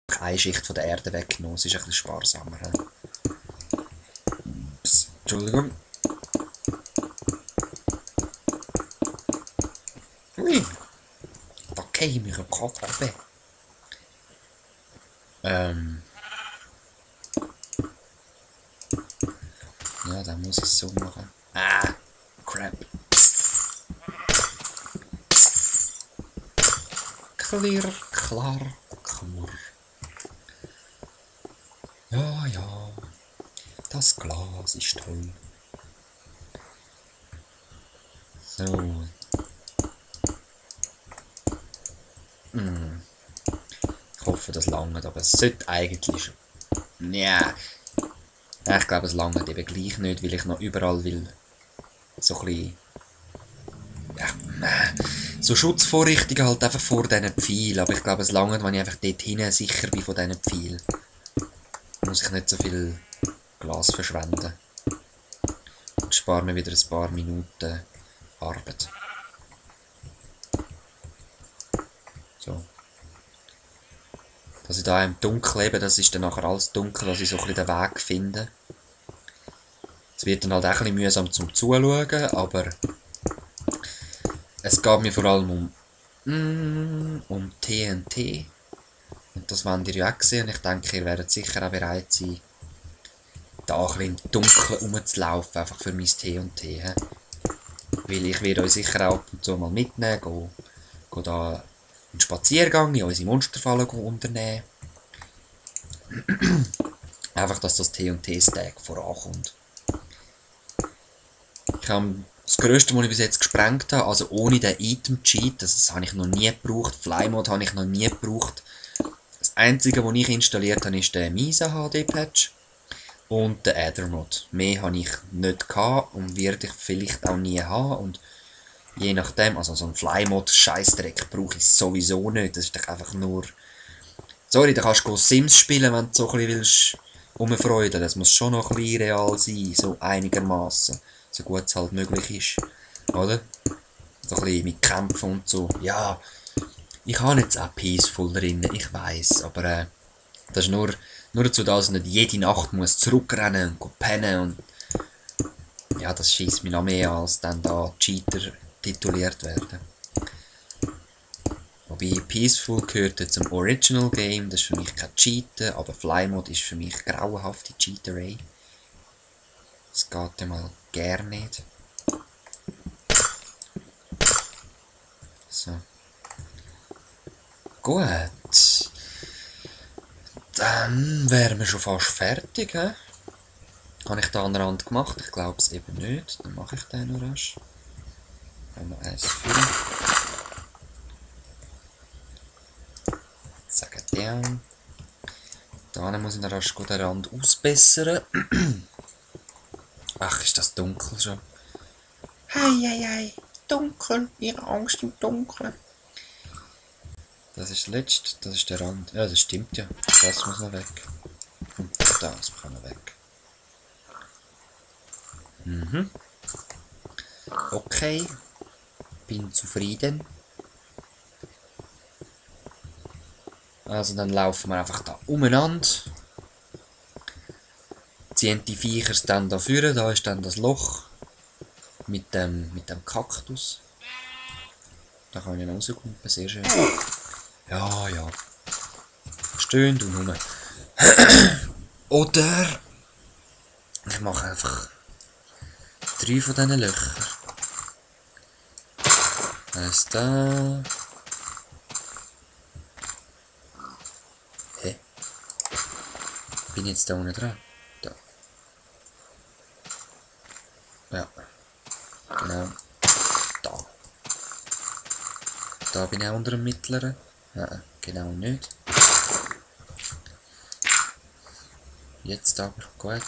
eine Schicht von der Erde weggenommen. Es ist ein bisschen sparsamer. Ups, Entschuldigung. Ui, da käme ich gerade runter. Ja, dann muss ich es so machen. Ah, crap. Clear, klar, klar. Ja, ja. Das Glas ist toll. So. Ich hoffe, das langt, aber es sollte eigentlich... Ja. Ich glaube, es langt eben gleich nicht, weil ich noch überall will so ein bisschen... Ja, so Schutzvorrichtungen halt einfach vor diesen Pfeilen. Aber ich glaube, es langt, wenn ich einfach dort hinten sicher bin von diesen Pfeilen. Muss ich nicht so viel Glas verschwenden. Und spare mir wieder ein paar Minuten Arbeit. So. Dass ich da im Dunkeln eben, das ist dann nachher alles dunkel, dass ich so ein bisschen den Weg finde. Es wird dann halt auch ein bisschen mühsam zum Zuschauen, aber es geht mir vor allem um TNT. Und das wollt ihr ja auch sehen. Und ich denke, ihr werdet sicher auch bereit sein, da ein bisschen im Dunkeln rumzulaufen, einfach für mein TNT. Weil ich werde euch sicher auch ab und zu mal mitnehmen, go da einen Spaziergang in unsere Monsterfalle unternehmen. Einfach, dass das TNT-Stack vorankommt. Ich habe das Größte, was ich bis jetzt gesprengt habe, also ohne den Item-Cheat, das habe ich noch nie gebraucht. Flymod habe ich noch nie gebraucht. Das Einzige, was ich installiert habe, ist der Misa HD-Patch und der Ethermod. Mehr habe ich nicht gehabt und werde ich vielleicht auch nie haben. Und je nachdem, also so ein Flymod-Scheissdreck brauche ich sowieso nicht. Das ist doch einfach nur... Sorry, da kannst du Sims spielen, wenn du so ein bisschen willst rumfreuden. Das muss schon noch ein bisschen real sein, so einigermaßen. So gut es halt möglich ist. Oder? So ein bisschen mit Kämpfen und so. Ja, ich habe jetzt auch Peaceful drin, ich weiss, aber das ist nur dazu, dass ich nicht jede Nacht muss zurückrennen und pennen und ja, das schießt mich noch mehr, als dann da Cheater tituliert werden. Wobei Peaceful gehört zum Original Game, das ist für mich kein Cheaten, aber Flymod ist für mich grauenhafte Cheaterei. Das geht ja mal gar nicht. So. Gut. Dann wären wir schon fast fertig, he? Habe ich da an der Rand gemacht? Ich glaube es eben nicht. Dann mache ich den noch rasch. Wenn wir eins füllen. Sagen den. Da muss ich noch rasch den Rand ausbessern. Ach, ist das dunkel schon. Hei, dunkel. Ihre Angst im Dunkeln. Das ist das letzte, das ist der Rand. Ja, das stimmt ja. Das muss noch weg. Und das kann noch weg. Okay. Bin zufrieden. Also dann laufen wir einfach da umeinander. Ziehen die Viechers dann da vorne. Da ist dann das Loch. Mit dem Kaktus. Da kann ich noch rauskommen. Sehr schön. Ja, ja. Stöhnt und rum. Oder ich mache einfach 3 von diesen Löchern. Eins da. Hä? Bin ich jetzt da unten dran? Da. Ja. Genau. Da. Da bin ich auch unter dem mittleren. Ja, genau nicht. Jetzt aber, gut.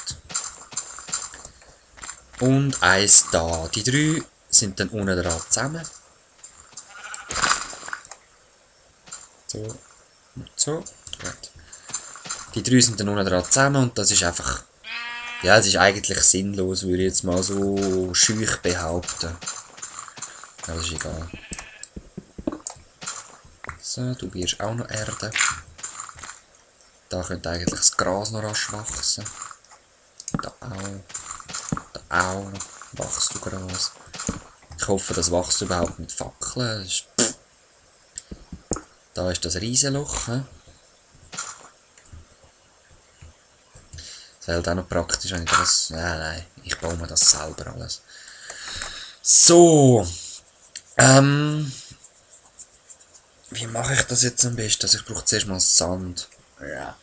Und eins da. Die 3 sind dann unten dran zusammen. So. Und so. Gut. Die 3 sind dann unten dran zusammen und das ist einfach... Ja, es ist eigentlich sinnlos, würde ich jetzt mal so schüch behaupten. Aber das ist egal. So, du wirst auch noch Erde. Da könnte eigentlich das Gras noch rasch wachsen. Da auch wachst du Gras. Ich hoffe, das wächst überhaupt mit Fackeln. Da ist das Riesenloch. Das wäre halt auch noch praktisch, wenn ich das... Nein, ich baue mir das selber alles. So. Wie mache ich das jetzt am besten? Also ich brauche zuerst mal Sand. Ja.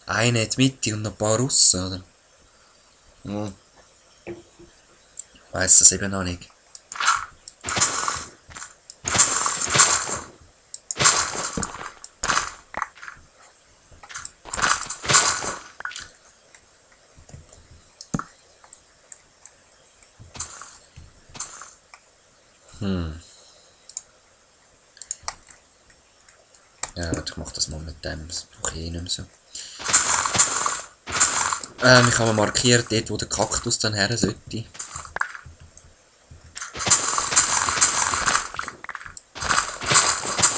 Eine in die Mitte und noch ein paar raus, oder? Hm. Ich weiss das eben noch nicht. Ja, ich mache das mal mit dem. Das brauche ich eh nicht mehr so. Ich habe markiert, dort wo der Kaktus dann her sollte.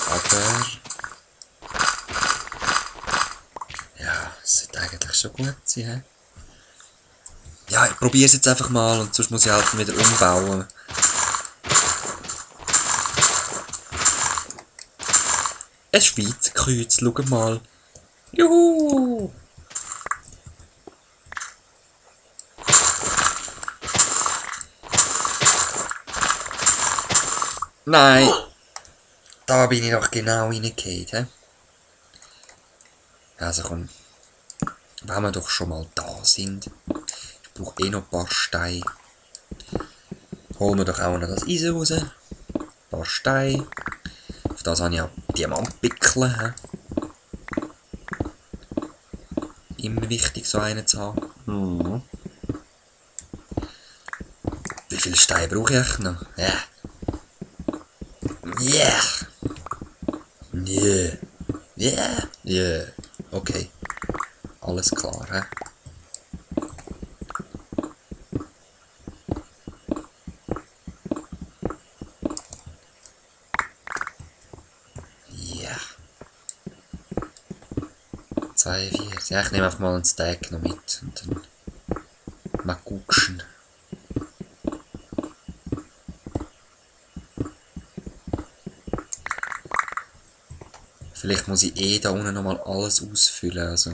Aber... Ja, es sollte eigentlich schon gut sein, he? Ja, ich probiere es jetzt einfach mal und sonst muss ich halt wieder umbauen. Ein Schweizer Kreuz, schau mal. Juhu! Nein! Da bin ich doch genau reingefallen, he? Also komm. Wenn wir doch schon mal da sind. Ich brauche eh noch ein paar Steine. Holen wir doch auch noch das Eisen raus. Ein paar Steine. Auf das habe ich auch Diamantpickeln. Immer wichtig, so einen zu haben. Mhm. Wie viele Steine brauche ich noch? Ja. Yeah. Yeah. Yeah. Yeah. Okay. Alles klar, hä? Ja. 2, 4. Ja, ich nehme einfach mal einen Stack noch mit und dann mal gucken. Vielleicht muss ich eh da unten nochmal alles ausfüllen, also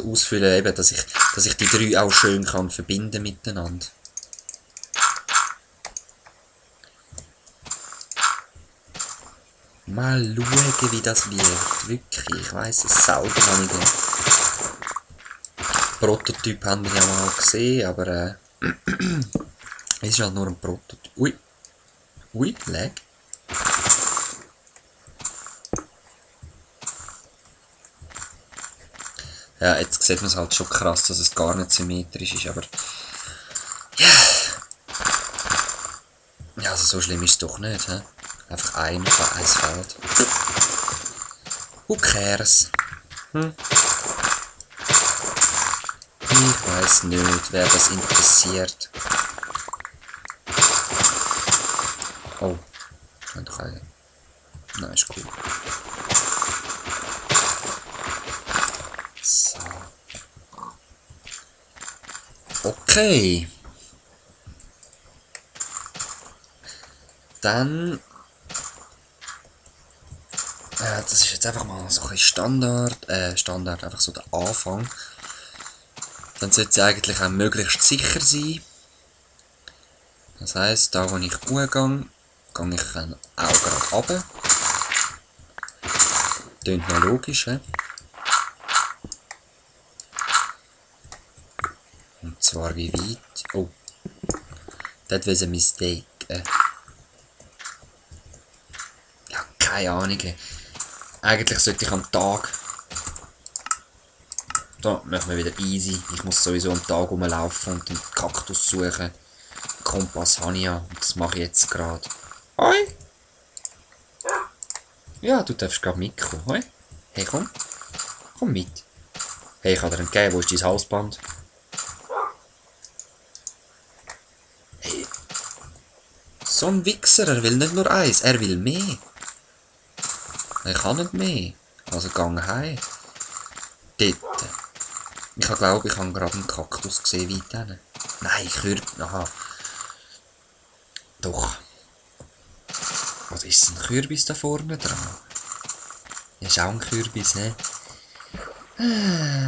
ausfüllen eben, dass ich die 3 auch schön kann verbinden miteinander. Mal schauen, wie das wird. Wirklich, ich weiss es selber noch nicht. Prototyp haben wir ja mal gesehen, aber es ist halt nur ein Prototyp. Ui. Ui, lag. Ja, jetzt sieht man es halt schon krass, dass es gar nicht symmetrisch ist, aber... Ja, ja, also so schlimm ist es doch nicht, he? Einfach eins Feld. Who cares? Ich weiss nicht, wer das interessiert. Oh, ich kann doch eine... Nein, ist cool. So. Okay. Dann... das ist jetzt einfach mal so ein bisschen Standard, einfach so der Anfang. Dann sollte es eigentlich auch möglichst sicher sein. Das heisst, da wo ich hochgehe, gehe ich auch gerade runter. Klingt noch logisch, he? Und zwar wie weit... Oh. That was a mistake. Ja, keine Ahnung. Eigentlich sollte ich am Tag... Da machen wir wieder easy. Ich muss sowieso am Tag rumlaufen und den Kaktus suchen. Kompass habe ich ja. Und das mache ich jetzt gerade. Hoi! Ja, du darfst gerade mitkommen. Hoi! Hey, komm. Komm mit. Hey, ich kann dir entgegen. Wo ist dein Halsband? Hey. So ein Wichser, er will nicht nur eins, er will mehr. Er kann nicht mehr. Also gang heim. Dort. Ich glaube, ich habe gerade einen Kaktus gesehen, weit hinten. Nein, Kürbis. Aha. Doch. Was ist ein Kürbis da vorne dran? Ja, ist auch ein Kürbis, ne?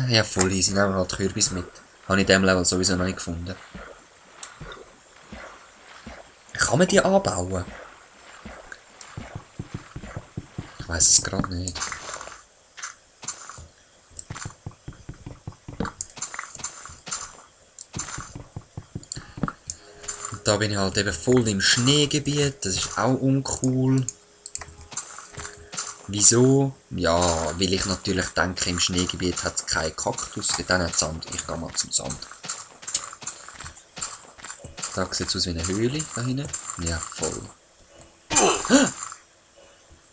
Ja, voll easy. Nehmen wir halt Kürbis mit. Habe ich in diesem Level sowieso noch nicht gefunden. Kann man die anbauen? Ich weiss es gerade nicht. Und da bin ich halt eben voll im Schneegebiet. Das ist auch uncool. Wieso? Ja, weil ich natürlich denke, im Schneegebiet hat es keinen Kaktus. Dann hat es Sand. Ich gehe mal zum Sand. Da sieht es aus wie eine Höhle da hinten. Ja, voll.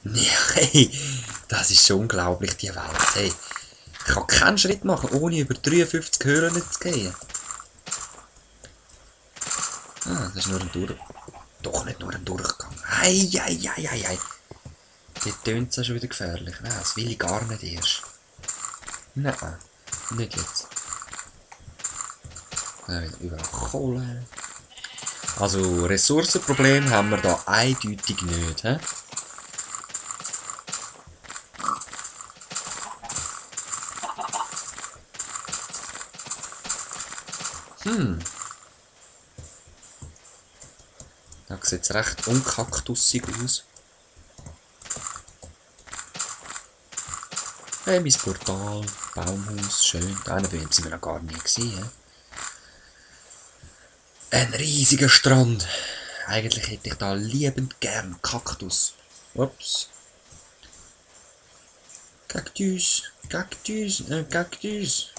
Ja, hey, das ist schon unglaublich, die Welt. Hey, ich kann keinen Schritt machen, ohne über 53 Höhlen zu gehen. Ah, das ist nur ein Durchgang. Doch nicht nur ein Durchgang. Ei. Hier tönt es ja schon wieder gefährlich. Nein, das will ich gar nicht erst. Nein, nicht jetzt. Überall Kohle. Also, Ressourcenproblem haben wir da eindeutig nicht. He? Da sieht es recht unkaktussig aus. Hey, mein Portal, Baumhaus, schön. Da sind wir noch gar nie gesehen. Ein riesiger Strand. Eigentlich hätte ich da liebend gern Kaktus. Ups. Kaktus. Der Kaktus.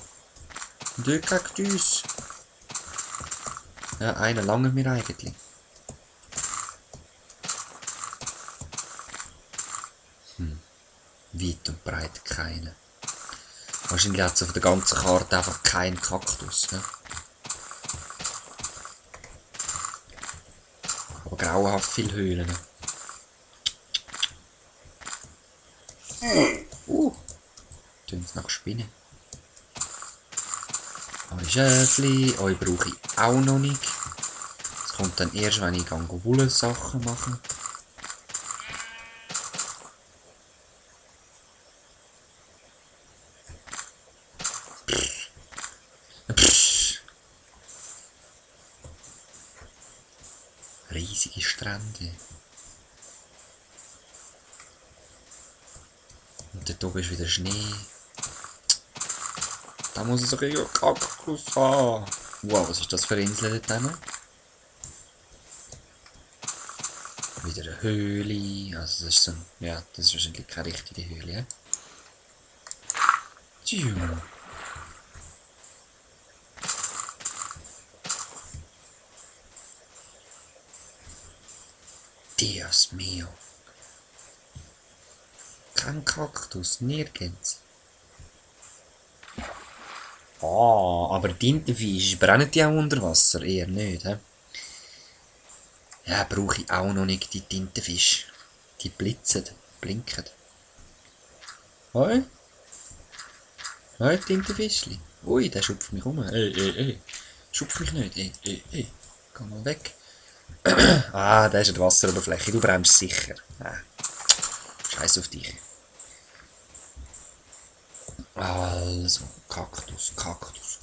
Ja, einer lange mir eigentlich. Weit und breit keine. Wahrscheinlich hat es auf der ganzen Karte einfach keinen Kaktus. Ne? Aber grauenhaft viele Höhlen. Tönt nach Spinnen. Eure Schäfli, euch brauche ich auch noch nicht. Das kommt dann erst, wenn ich Wollsachen mache. Riesige Strände. Und dort oben ist wieder Schnee. Da muss es ein Kaktus haben. Wow, was ist das für eine Insel dort hinten? Wieder eine Höhle. Also das ist so ein, ja, das ist wahrscheinlich keine richtige Höhle. Tschüss. Dios mio. Kein Kaktus, nirgends. Ah, aber Tintenfisch, brennen die auch unter Wasser? Eher nicht, hä? Ja, brauche ich auch noch nicht, die Tintenfisch. Die blitzen, blinken. Hoi? Hoi, Tintenfischli. Ui, der schupft mich um. Ey. Schupf mich nicht. Ey. Geh mal weg. Ah, da ist die Wasseroberfläche. Du brennst sicher. Ah. Scheiß auf dich. Also, Kaktus. Kaktus.